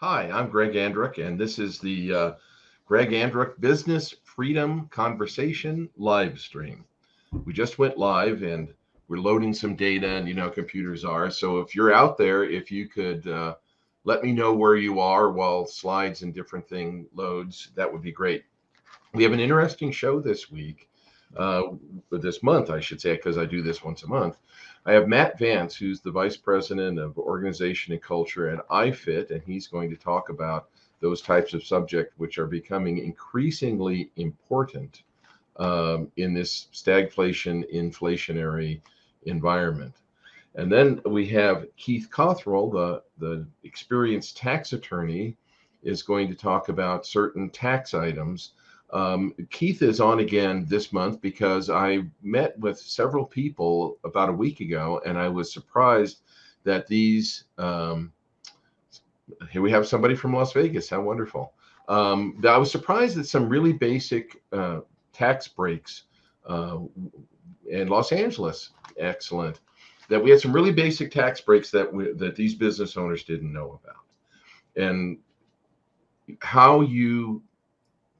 Hi, I'm Greg Andruck, and this is the Greg Andruck Business Freedom Conversation live stream. We just went live and we're loading some data, and you know how computers are. So if you're out there, if you could let me know where you are while slides and different thing loads, that would be great. We have an interesting show this week, uh, this month, I should say, because I do this once a month. I have Matt Vance, who's the Vice President of Organization and Culture at iFit, and he's going to talk about those types of subjects which are becoming increasingly important in this stagflation, inflationary environment. And then we have Keith Cothrell, the experienced tax attorney, is going to talk about certain tax items. Keith is on again this month because I met with several people about a week ago, and I was surprised that these. Here we have somebody from Las Vegas. How wonderful! I was surprised that some really basic tax breaks in Los Angeles. Excellent. That we had some really basic tax breaks that these business owners didn't know about, and how you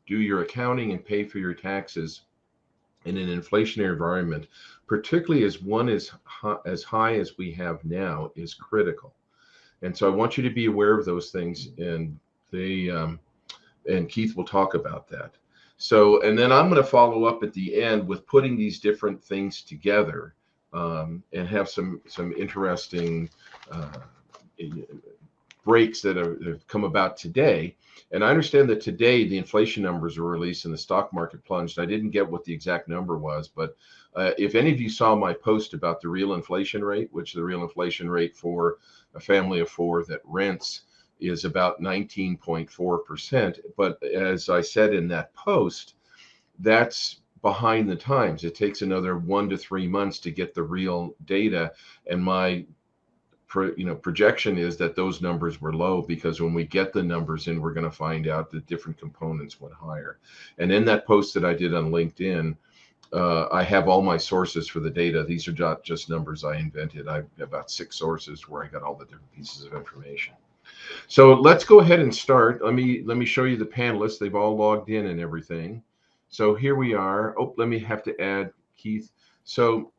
do your accounting and pay for your taxes in an inflationary environment, particularly as one is as high as we have now, is critical. And so I want you to be aware of those things, and they and Keith will talk about that. So, and then I'm going to follow up at the end with putting these different things together, and have some interesting uh, breaks that have come about today. And I understand that today the inflation numbers were released and the stock market plunged. I didn't get what the exact number was, but if any of you saw my post about the real inflation rate, which the real inflation rate for a family of four that rents is about 19.4%. But as I said in that post, that's behind the times. It takes another 1 to 3 months to get the real data. And my projection is that those numbers were low, because when we get the numbers in, we're going to find out that different components went higher. And in that post that I did on LinkedIn, I have all my sources for the data. These are not just numbers I invented. I've about 6 sources where I got all the different pieces of information. So let's go ahead and start. Let me show you the panelists. They've all logged in and everything. So here we are. Oh, let me have to add Keith. So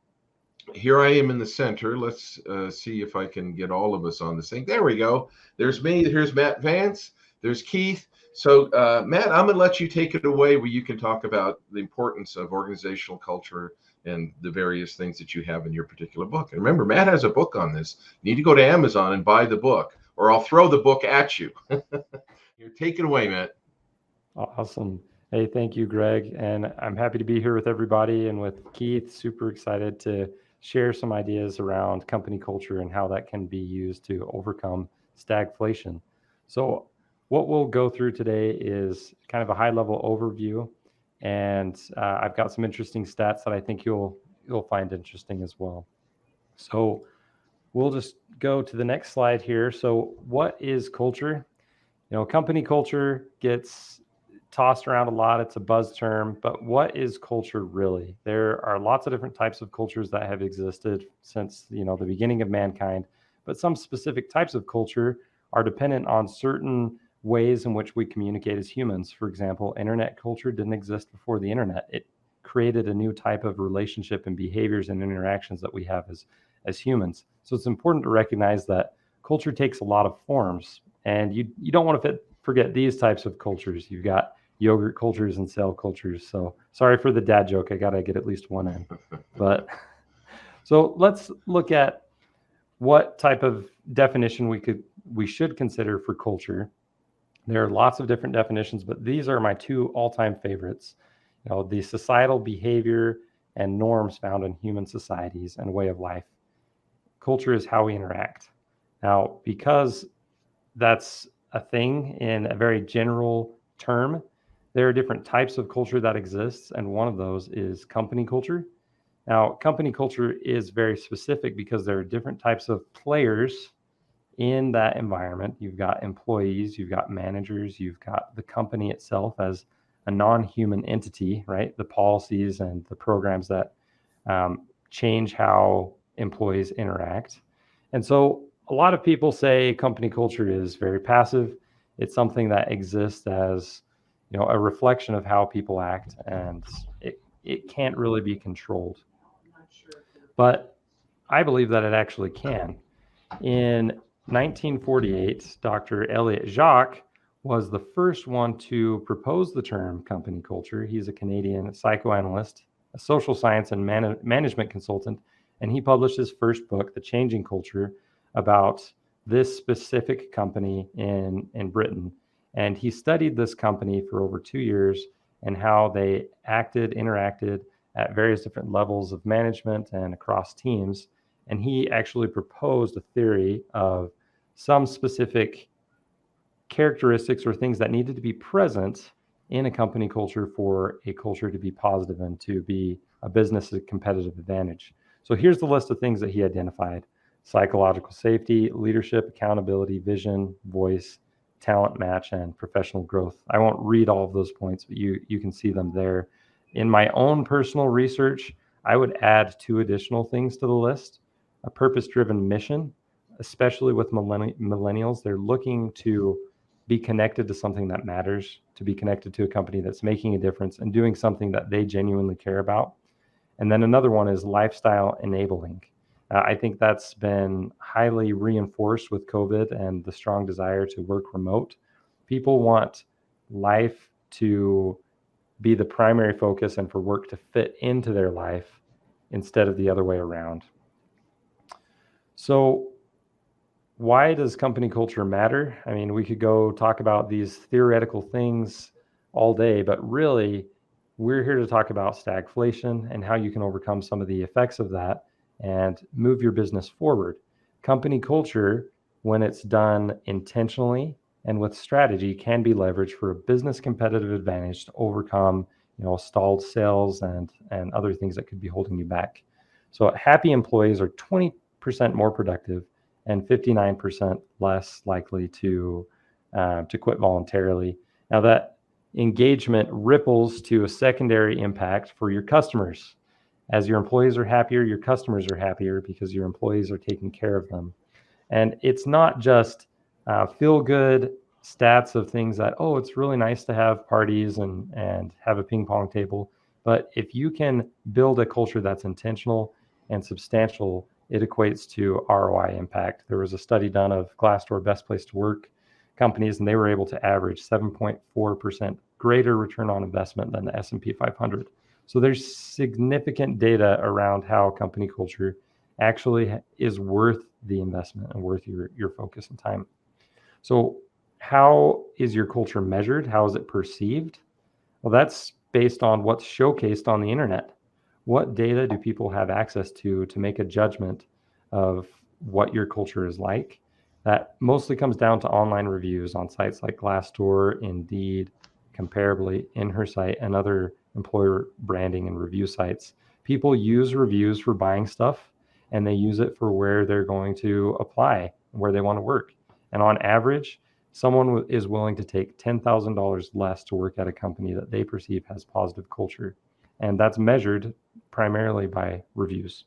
here I am in the center. Let's see if I can get all of us on this thing. There we go. There's me. Here's Matt Vance. There's Keith. So Matt, I'm going to let you take it away, where you can talk about the importance of organizational culture and the various things that you have in your particular book. And remember, Matt has a book on this. You need to go to Amazon and buy the book, or I'll throw the book at you. Here, take it away, Matt. Awesome. Hey, thank you, Greg. And I'm happy to be here with everybody and with Keith. Super excited to share some ideas around company culture and how that can be used to overcome stagflation. So, what we'll go through today is kind of a high-level overview, and I've got some interesting stats that I think you'll find interesting as well. So, we'll just go to the next slide here. So, what is culture? Company culture gets tossed around a lot. It's a buzz term, but what is culture really? There are lots of different types of cultures that have existed since, the beginning of mankind, but some specific types of culture are dependent on certain ways in which we communicate as humans. For example, internet culture didn't exist before the internet. It created a new type of relationship and behaviors and interactions that we have as humans. So it's important to recognize that culture takes a lot of forms, and you don't want to forget these types of cultures. You've got yogurt cultures and cell cultures. So sorry for the dad joke. I got to get at least one in. But so let's look at what type of definition we should consider for culture. There are lots of different definitions, but these are my two all-time favorites. The societal behavior and norms found in human societies and way of life. Culture is how we interact. Now, because that's a thing in a very general term, there are different types of culture that exists, and one of those is company culture. Now, company culture is very specific because there are different types of players in that environment. You've got employees, you've got managers, you've got the company itself as a non-human entity, right? The policies and the programs that change how employees interact. And so a lot of people say company culture is very passive. It's something that exists as, a reflection of how people act, and it can't really be controlled. But I believe that it actually can. In 1948, Dr. Elliot Jacques was the first one to propose the term company culture. He's a Canadian psychoanalyst, a social science and management consultant, and he published his first book, The Changing Culture, about this specific company in Britain. And he studied this company for over 2 years and how they interacted at various different levels of management and across teams. And he actually proposed a theory of some specific characteristics or things that needed to be present in a company culture for a culture to be positive and to be a business competitive advantage. So here's the list of things that he identified: psychological safety, leadership, accountability, vision, voice, talent match, and professional growth. I won't read all of those points, but you can see them there. In my own personal research, I would add 2 additional things to the list: a purpose-driven mission, especially with millennials. They're looking to be connected to something that matters, to be connected to a company that's making a difference and doing something that they genuinely care about. And then another one is lifestyle enabling. I think that's been highly reinforced with COVID and the strong desire to work remote. People want life to be the primary focus and for work to fit into their life instead of the other way around. So why does company culture matter? I mean, we could go talk about these theoretical things all day, but really, we're here to talk about stagflation and how you can overcome some of the effects of that and move your business forward. Company culture, when it's done intentionally and with strategy, can be leveraged for a business competitive advantage to overcome, stalled sales and other things that could be holding you back. So happy employees are 20% more productive and 59% less likely to quit voluntarily. Now that engagement ripples to a secondary impact for your customers. As your employees are happier, your customers are happier because your employees are taking care of them. And it's not just feel good stats of things that, oh, it's really nice to have parties and have a ping pong table. But if you can build a culture that's intentional and substantial, it equates to ROI impact. There was a study done of Glassdoor Best Place to Work companies, and they were able to average 7.4% greater return on investment than the S&P 500. So there's significant data around how company culture actually is worth the investment and worth your focus and time. So how is your culture measured? How is it perceived? Well, that's based on what's showcased on the internet. What data do people have access to make a judgment of what your culture is like? That mostly comes down to online reviews on sites like Glassdoor, Indeed, Comparably, InHerSite, and other employer branding and review sites. People use reviews for buying stuff, and they use it for where they're going to apply, where they want to work. And on average, someone is willing to take $10,000 less to work at a company that they perceive has positive culture. And that's measured primarily by reviews.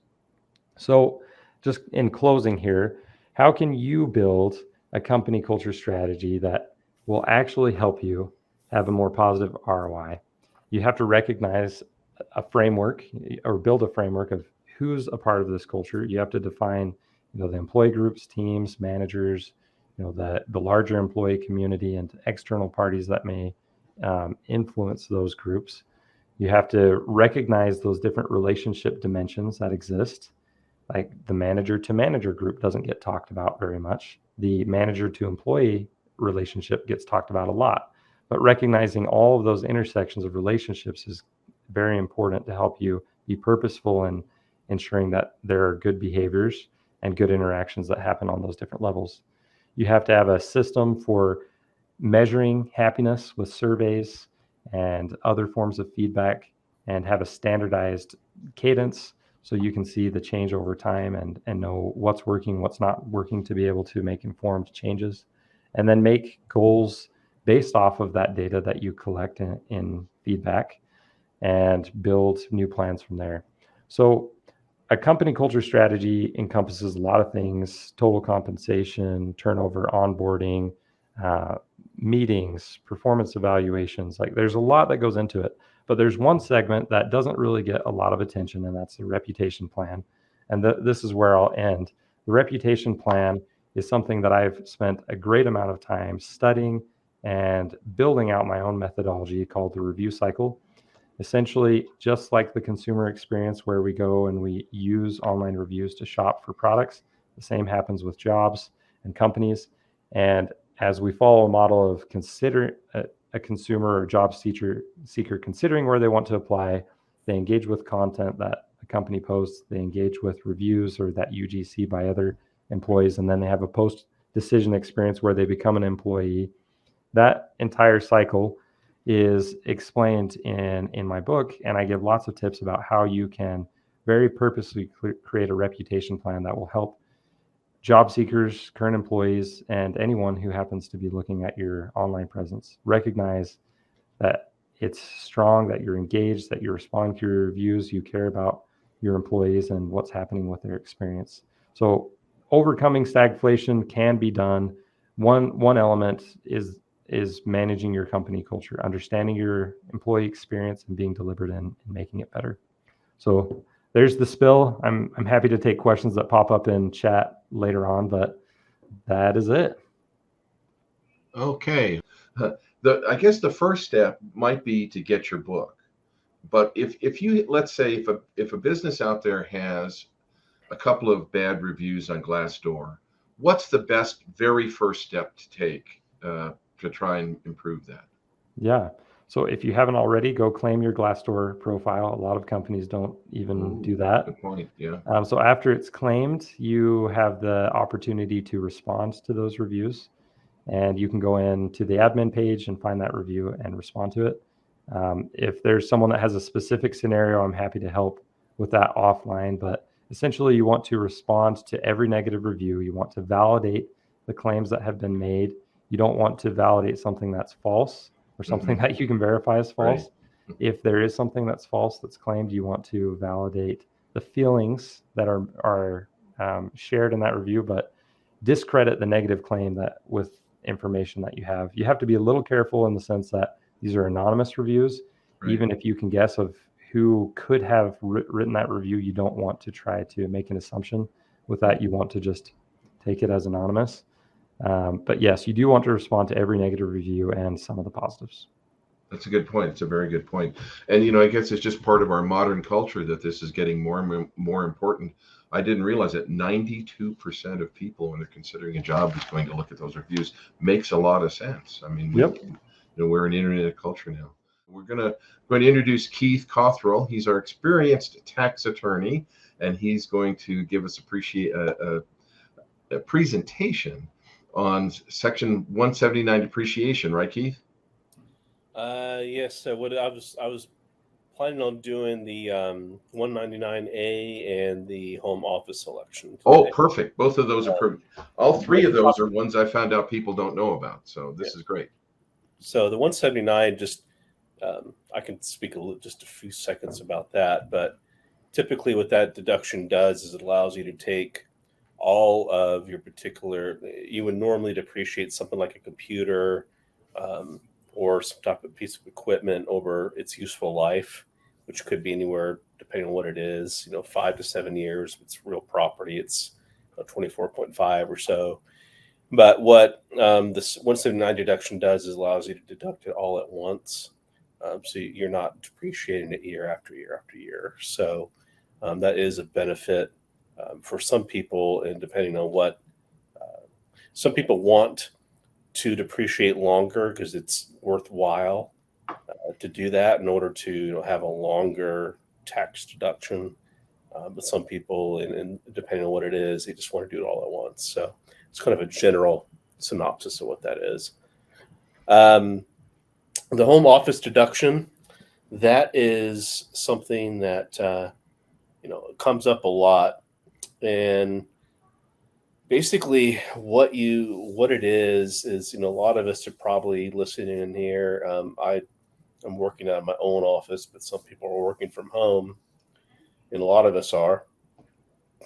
So just in closing here, how can you build a company culture strategy that will actually help you have a more positive ROI? You have to recognize a framework or build a framework of who's a part of this culture. You have to define, the employee groups, teams, managers, the larger employee community and external parties that may influence those groups. You have to recognize those different relationship dimensions that exist. Like the manager to manager group doesn't get talked about very much. The manager to employee relationship gets talked about a lot. But recognizing all of those intersections of relationships is very important to help you be purposeful in ensuring that there are good behaviors and good interactions that happen on those different levels. You have to have a system for measuring happiness with surveys and other forms of feedback, and have a standardized cadence so you can see the change over time and know what's working, what's not working, to be able to make informed changes, and then make goals based off of that data that you collect in feedback and build new plans from there. So a company culture strategy encompasses a lot of things: total compensation, turnover, onboarding, meetings, performance evaluations. Like there's a lot that goes into it, but there's one segment that doesn't really get a lot of attention, and that's the reputation plan. And this is where I'll end. The reputation plan is something that I've spent a great amount of time studying and building out my own methodology called the review cycle. Essentially, just like the consumer experience where we go and we use online reviews to shop for products, the same happens with jobs and companies. And as we follow a model of consider a consumer or job seeker considering where they want to apply, they engage with content that a company posts, they engage with reviews or that UGC by other employees, and then they have a post decision experience where they become an employee. That entire cycle is explained in my book, and I give lots of tips about how you can very purposely create a reputation plan that will help job seekers, current employees, and anyone who happens to be looking at your online presence recognize that it's strong, that you're engaged, that you respond to your reviews, you care about your employees and what's happening with their experience. So overcoming stagflation can be done. One element is managing your company culture, understanding your employee experience and being deliberate in making it better. So there's the spill. I'm happy to take questions that pop up in chat later on, but that is it. Okay. I guess the first step might be to get your book. But if you, let's say if a business out there has a couple of bad reviews on Glassdoor, what's the best very first step to take to try and improve that? Yeah. So if you haven't already, go claim your Glassdoor profile. A lot of companies don't even do that. Good point. Yeah. So after it's claimed, you have the opportunity to respond to those reviews, and you can go into the admin page and find that review and respond to it. If there's someone that has a specific scenario, I'm happy to help with that offline. But essentially, you want to respond to every negative review. You want to validate the claims that have been made. You don't want to validate something that's false or something that you can verify as false. Right. If there is something that's false that's claimed, you want to validate the feelings that are shared in that review, but discredit the negative claim that with information that you have. You have to be a little careful in the sense that these are anonymous reviews. Right. Even if you can guess of who could have written that review, you don't want to try to make an assumption with that. You want to just take it as anonymous. But yes, you do want to respond to every negative review and some of the positives. That's a good point. It's a very good point. And, I guess it's just part of our modern culture that this is getting more and more important. I didn't realize that 92% of people, when they're considering a job, is going to look at those reviews. Makes a lot of sense. I mean, we're an internet culture now. We're going to introduce Keith Cothrell. He's our experienced tax attorney, and he's going to give us a presentation on Section 179 depreciation, right, Keith? Yes. So I was planning on doing the 199A and the home office selection today. Oh, perfect. Both of those are perfect. All three of those are ones I found out people don't know about. So this is great. So the 179, I can speak just a few seconds about that. But typically what that deduction does is it allows you to take all of your you would normally depreciate something like a computer or some type of piece of equipment over its useful life, which could be anywhere, depending on what it is, 5 to 7 years. If it's real property, it's 24.5 or so. But what this 179 deduction does is allows you to deduct it all at once. So you're not depreciating it year after year after year. So that is a benefit for some people, and depending on what some people want to depreciate longer because it's worthwhile to do that in order to have a longer tax deduction. But some people, and depending on what it is, they just want to do it all at once. So it's kind of a general synopsis of what that is. The home office deduction, that is something that comes up a lot. And basically what it is a lot of us are probably listening in here. I'm working out of my own office, but some people are working from home, and a lot of us are.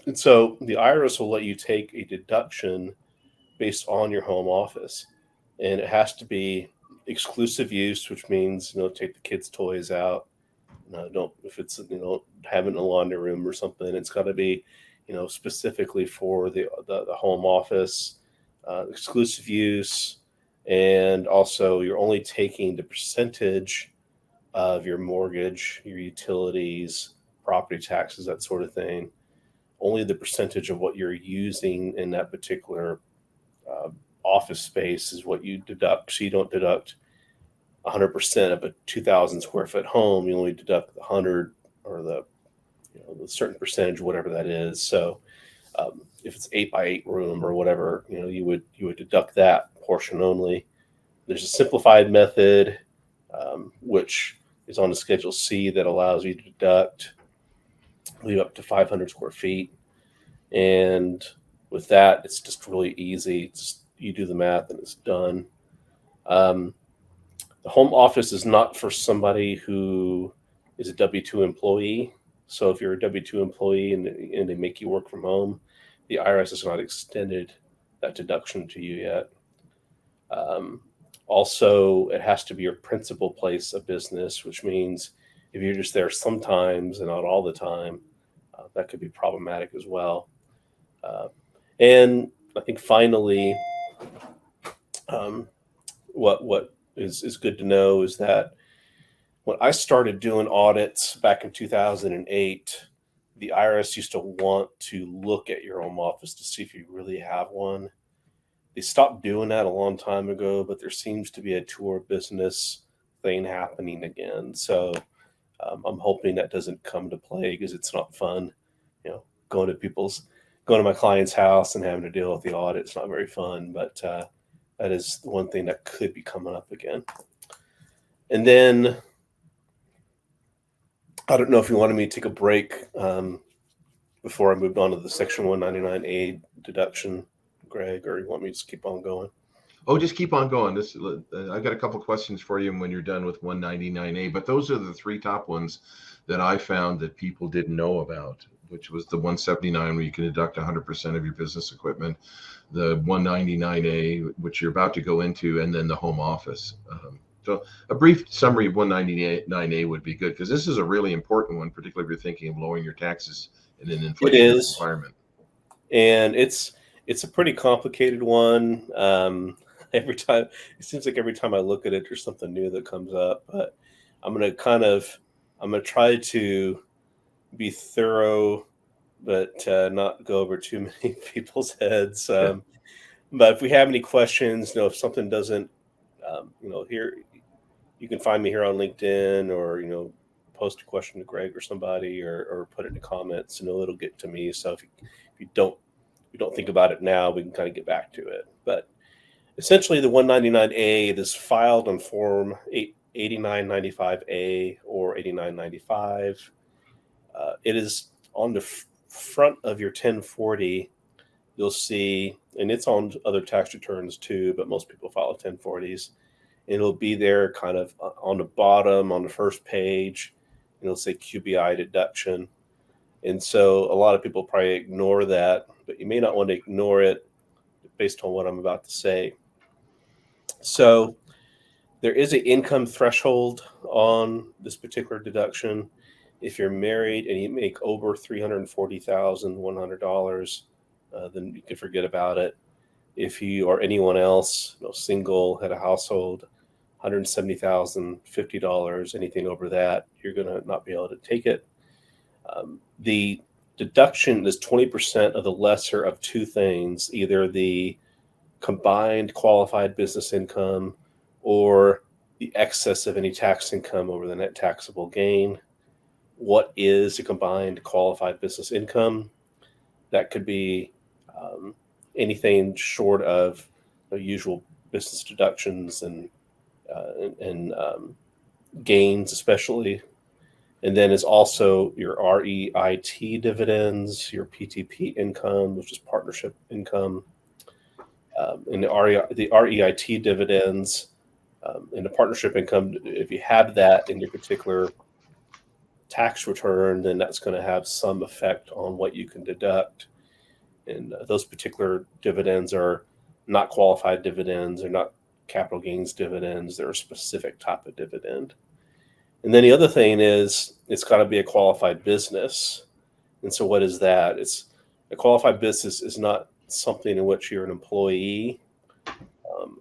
And so the IRS will let you take a deduction based on your home office. and it has to be exclusive use, which means, take the kids' toys out. Don't, if it's, have it in a laundry room or something, it's got to be, specifically for the home office, exclusive use. And also you're only taking the percentage of your mortgage, your utilities, property taxes, that sort of thing. Only the percentage of what you're using in that particular office space is what you deduct. So you don't deduct 100% of a 2,000 square foot home. You only deduct the 100 or the certain percentage, whatever that is. So if it's 8x8 room or whatever, you would deduct that portion only. There's a simplified method, which is on the Schedule C, that allows you to deduct up to 500 square feet. And with that, it's just really easy. You do the math and it's done. The home office is not for somebody who is a W-2 employee. So if you're a W-2 employee and they make you work from home, the IRS has not extended that deduction to you yet. Also, it has to be your principal place of business, which means if you're just there sometimes and not all the time, that could be problematic as well. And I think finally, what is good to know is that when I started doing audits back in 2008, the IRS used to want to look at your home office to see if you really have one. They stopped doing that a long time ago, but there seems to be a tour business thing happening again. So I'm hoping that doesn't come to play, because it's not fun, going to my client's house and having to deal with the audit. It's not very fun, but that is one thing that could be coming up again. And then I don't know if you wanted me to take a break before I moved on to the Section 199A deduction, Greg, or you want me to just keep on going? Oh, just keep on going. I got a couple questions for you when you're done with 199A, but those are the three top ones that I found that people didn't know about, which was the 179, where you can deduct 100% of your business equipment, the 199A, which you're about to go into, and then the home office. So a brief summary of 199A would be good, because this is a really important one, particularly if you're thinking of lowering your taxes in an inflationary environment. And it's a pretty complicated one. It seems like every time I look at it, there's something new that comes up. But I'm gonna try to be thorough, but not go over too many people's heads. But if we have any questions, if something doesn't, here, you can find me here on LinkedIn, or post a question to Greg or somebody, or put it in the comments. It'll get to me. So if you don't think about it now, we can kind of get back to it. But essentially, the 199A, it is filed on Form 8995A or 8995. It is on the front of your 1040. You'll see, and it's on other tax returns too, but most people file 1040s. It'll be there kind of on the bottom, on the first page, and it'll say QBI deduction. And so a lot of people probably ignore that, but you may not want to ignore it based on what I'm about to say. So there is an income threshold on this particular deduction. If you're married and you make over $340,100, then you can forget about it. If you or anyone else, single, had a household, $170,050, anything over that, you're going to not be able to take it. The deduction is 20% of the lesser of two things, either the combined qualified business income or the excess of any tax income over the net taxable gain. What is a combined qualified business income? That could be anything short of usual business deductions and gains, especially. And then is also your REIT dividends, your PTP income, which is partnership income, and the REIT dividends and the partnership income. If you have that in your particular tax return, then that's going to have some effect on what you can deduct. And those particular dividends are not qualified dividends, or not capital gains dividends. They're a specific type of dividend. And then the other thing is it's got to be a qualified business. And so what is that? It's a qualified business is not something in which you're an employee.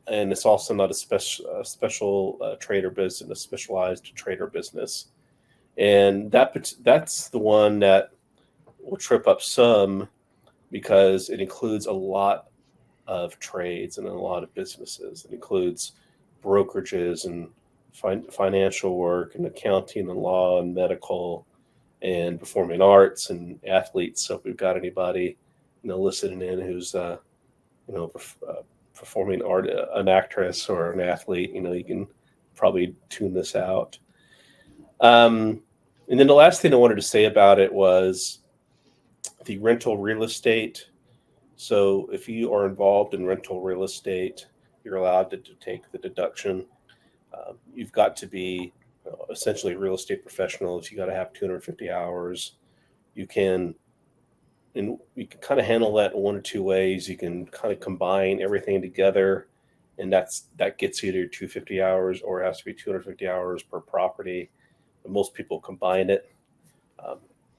And it's also not a special trader business, a specialized trader business. And that's the one that will trip up some because it includes a lot of trades and a lot of businesses. It includes brokerages and financial work and accounting and law and medical and performing arts and athletes. So if we've got anybody, listening in who's, performing art, an actress or an athlete, you can probably tune this out. And then the last thing I wanted to say about it was the rental real estate. So if you are involved in rental real estate, you're allowed to take the deduction. You've got to be essentially a real estate professional. If you got to have 250 hours, you can kind of handle that in one or two ways. You can kind of combine everything together, and that gets you to 250 hours, or it has to be 250 hours per property. But most people combine it.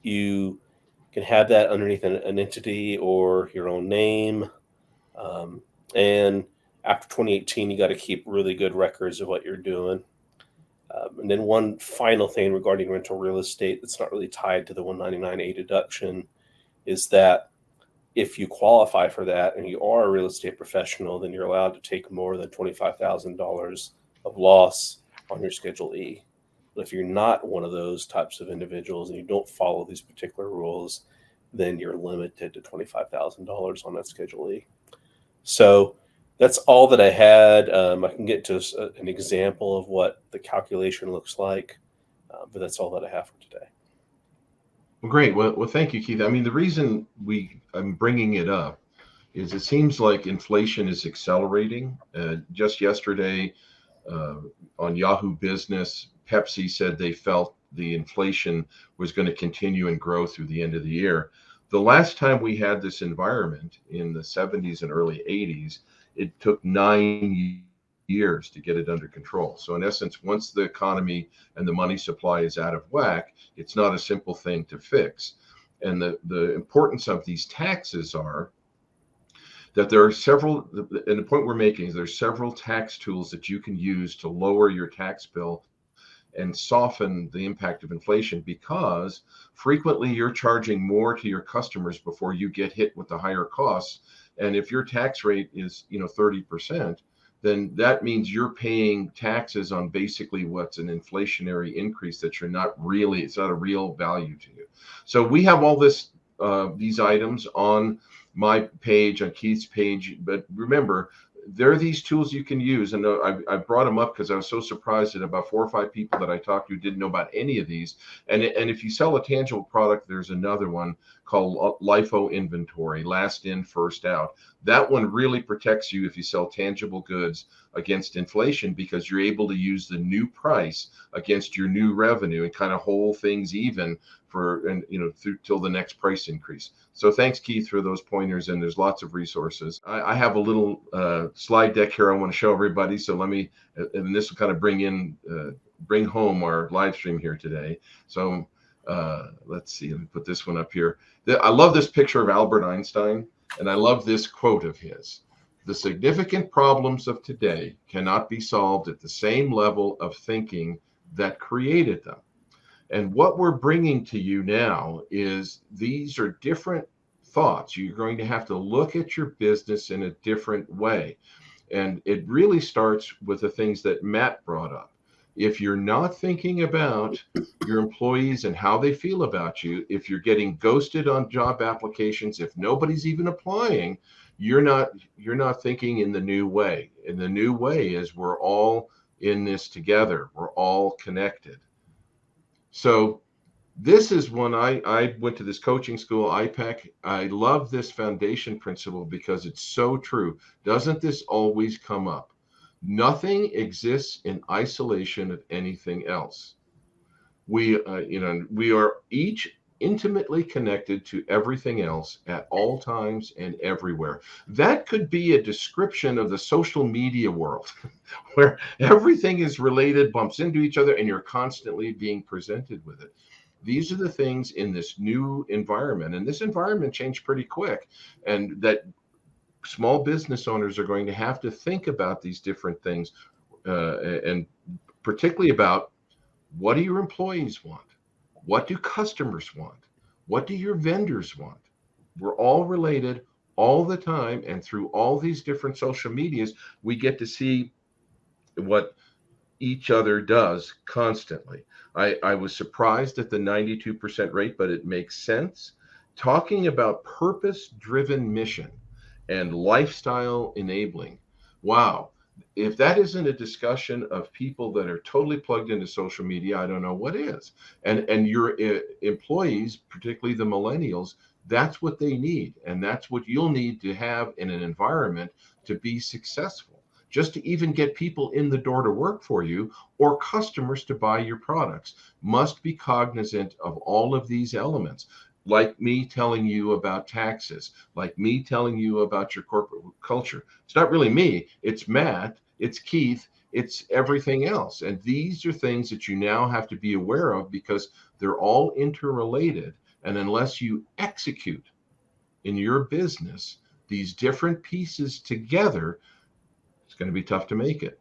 You can have that underneath an entity or your own name. And after 2018, you got to keep really good records of what you're doing. And then one final thing regarding rental real estate that's not really tied to the 199A deduction is that if you qualify for that and you are a real estate professional, then you're allowed to take more than $25,000 of loss on your Schedule E. But if you're not one of those types of individuals and you don't follow these particular rules, then you're limited to $25,000 on that Schedule E. So that's all that I had. I can get to an example of what the calculation looks like, but that's all that I have for today. Well, great. Well, thank you, Keith. I mean, the reason I'm bringing it up is it seems like inflation is accelerating. Just yesterday on Yahoo Business, Pepsi said they felt the inflation was going to continue and grow through the end of the year. The last time we had this environment in the 70s and early 80s, it took 9 years to get it under control. So in essence, once the economy and the money supply is out of whack, it's not a simple thing to fix. And the importance of these taxes are that there are several, and the point we're making is there's several tax tools that you can use to lower your tax bill and soften the impact of inflation, because frequently you're charging more to your customers before you get hit with the higher costs. And if your tax rate is 30%, then that means you're paying taxes on basically what's an inflationary increase that you're not really, it's not a real value to you. So we have all this, these items on my page, on Keith's page, but remember, there are these tools you can use. And I brought them up because I was so surprised that about 4 or 5 people that I talked to didn't know about any of these. And if you sell a tangible product, there's another one called LIFO inventory, last in, first out. That one really protects you if you sell tangible goods against inflation, because you're able to use the new price against your new revenue and kind of hold things even for, and through till the next price increase. So thanks, Keith, for those pointers, and there's lots of resources. I have a little slide deck here I want to show everybody. So let me, and this will kind of bring home our live stream here today. So let's see, let me put this one up here. I love this picture of Albert Einstein, and I love this quote of his. The significant problems of today cannot be solved at the same level of thinking that created them. And what we're bringing to you now is these are different thoughts. You're going to have to look at your business in a different way. And it really starts with the things that Matt brought up. If you're not thinking about your employees and how they feel about you, if you're getting ghosted on job applications, if nobody's even applying, you're not thinking in the new way. And the new way is we're all in this together. We're all connected. So this is when I went to this coaching school, IPEC. I love this foundation principle because it's so true. Doesn't this always come up? Nothing exists in isolation of anything else. We are each intimately connected to everything else at all times and everywhere. That could be a description of the social media world, where everything is related, bumps into each other, and you're constantly being presented with it. These are the things in this new environment, and this environment changed pretty quick, and that small business owners are going to have to think about these different things, and particularly about, what do your employees want? What do customers want? What do your vendors want? We're all related all the time, and through all these different social medias, we get to see what each other does constantly. I was surprised at the 92% rate, but it makes sense. Talking about purpose-driven mission and lifestyle enabling. Wow. If that isn't a discussion of people that are totally plugged into social media, I don't know what is. And your employees, particularly the millennials, that's what they need. And that's what you'll need to have in an environment to be successful. Just to even get people in the door to work for you, or customers to buy your products, must be cognizant of all of these elements. Like me telling you about taxes, like me telling you about your corporate culture. It's not really me, it's Matt, it's Keith, it's everything else. And these are things that you now have to be aware of, because they're all interrelated. And unless you execute in your business these different pieces together, it's going to be tough to make it.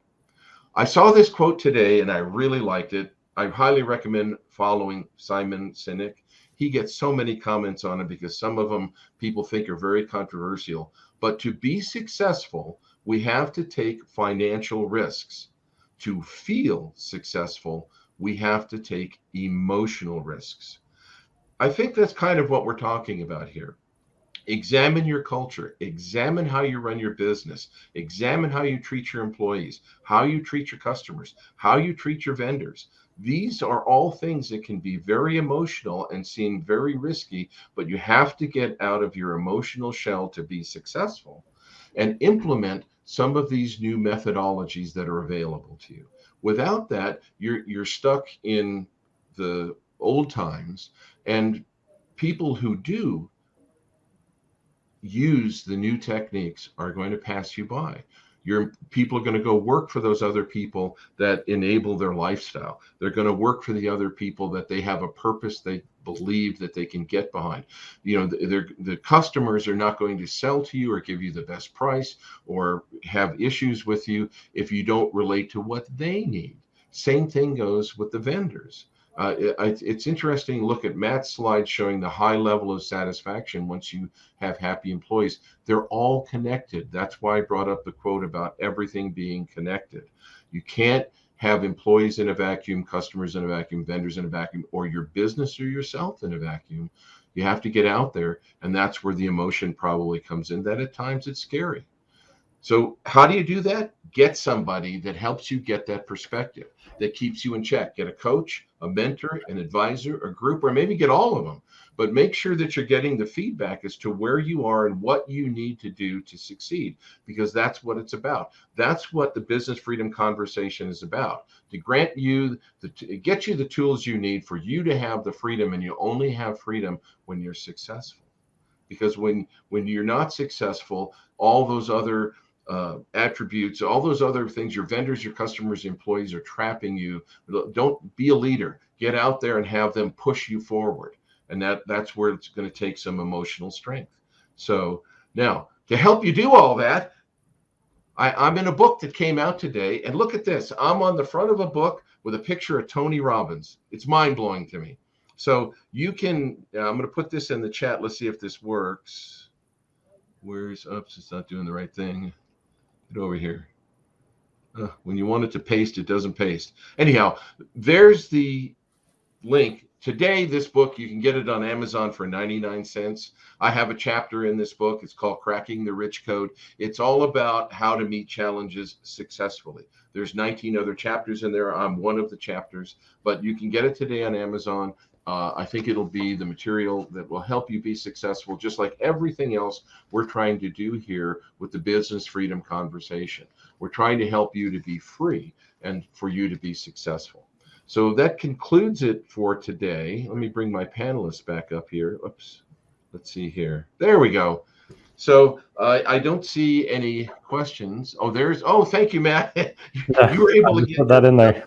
I saw this quote today and I really liked it. I highly recommend following Simon Sinek. He gets so many comments on it because some of them people think are very controversial. But to be successful, we have to take financial risks. To feel successful, we have to take emotional risks. I think that's kind of what we're talking about here. Examine your culture, examine how you run your business, examine how you treat your employees, how you treat your customers, how you treat your vendors. These are all things that can be very emotional and seem very risky, but you have to get out of your emotional shell to be successful and implement some of these new methodologies that are available to you. Without that, you're stuck in the old times, and people who do use the new techniques are going to pass you by. Your people are going to go work for those other people that enable their lifestyle. They're going to work for the other people that they have a purpose they believe that they can get behind. The customers are not going to sell to you or give you the best price or have issues with you if you don't relate to what they need. Same thing goes with the vendors. It's interesting to look at Matt's slide showing the high level of satisfaction once you have happy employees. They're all connected. That's why I brought up the quote about everything being connected. You can't have employees in a vacuum, customers in a vacuum, vendors in a vacuum, or your business or yourself in a vacuum. You have to get out there, and that's where the emotion probably comes in, that at times it's scary. So how do you do that? Get somebody that helps you get that perspective, that keeps you in check. Get a coach, a mentor, an advisor, a group, or maybe get all of them. But make sure that you're getting the feedback as to where you are and what you need to do to succeed, because that's what it's about. That's what the business freedom conversation is about, to grant you, get you the tools you need for you to have the freedom, and you only have freedom when you're successful. Because when you're not successful, all those other attributes, all those other things, your vendors, your customers, employees are trapping you. Don't be a leader. Get out there and have them push you forward. And that's where it's going to take some emotional strength. So now, to help you do all that, I'm in a book that came out today. And look at this. I'm on the front of a book with a picture of Tony Robbins. It's mind-blowing to me. So you can, I'm going to put this in the chat. Let's see if this works. Oops, it's not doing the right thing. Get over here. When you want it to paste, it doesn't paste. Anyhow, there's the link. Today, this book, you can get it on Amazon for 99 cents. I have a chapter in this book. It's called Cracking the Rich Code. It's all about how to meet challenges successfully. There's 19 other chapters in there. I'm one of the chapters, but you can get it today on Amazon. I think it'll be the material that will help you be successful, just like everything else we're trying to do here with the business freedom conversation. We're trying to help you to be free and for you to be successful. So that concludes it for today. Let me bring my panelists back up here. Oops. Let's see here. There we go. So I don't see any questions. Oh, thank you, Matt. You were able to get put that in there.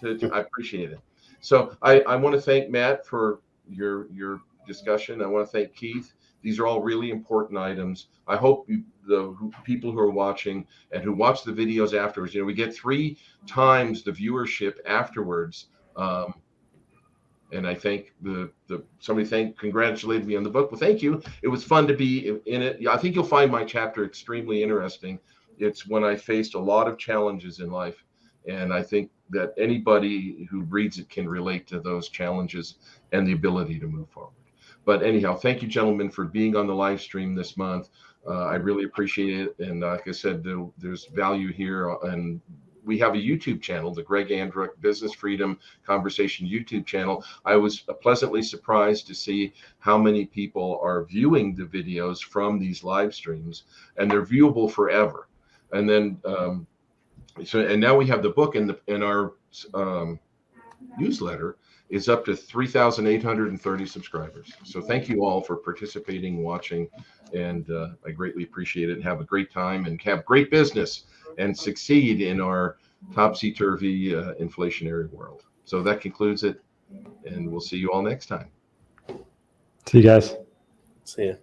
I appreciate it. So I want to thank Matt for your discussion. I want to thank Keith. These are all really important items. I hope the people who are watching and who watch the videos afterwards, we get 3 times the viewership afterwards. And I thank somebody congratulated me on the book. Well, thank you. It was fun to be in it. I think you'll find my chapter extremely interesting. It's when I faced a lot of challenges in life. And I think that anybody who reads it can relate to those challenges and the ability to move forward. But anyhow, thank you, gentlemen, for being on the live stream this month. I really appreciate it. And like I said, there's value here. And we have a YouTube channel, the Greg Andruck Business Freedom Conversation YouTube channel. I was pleasantly surprised to see how many people are viewing the videos from these live streams, and they're viewable forever. And then, and now we have the book, and our newsletter is up to 3,830 subscribers. So thank you all for participating, watching, and I greatly appreciate it. Have a great time and have great business and succeed in our topsy-turvy inflationary world. So that concludes it, and we'll see you all next time. See you guys. See ya.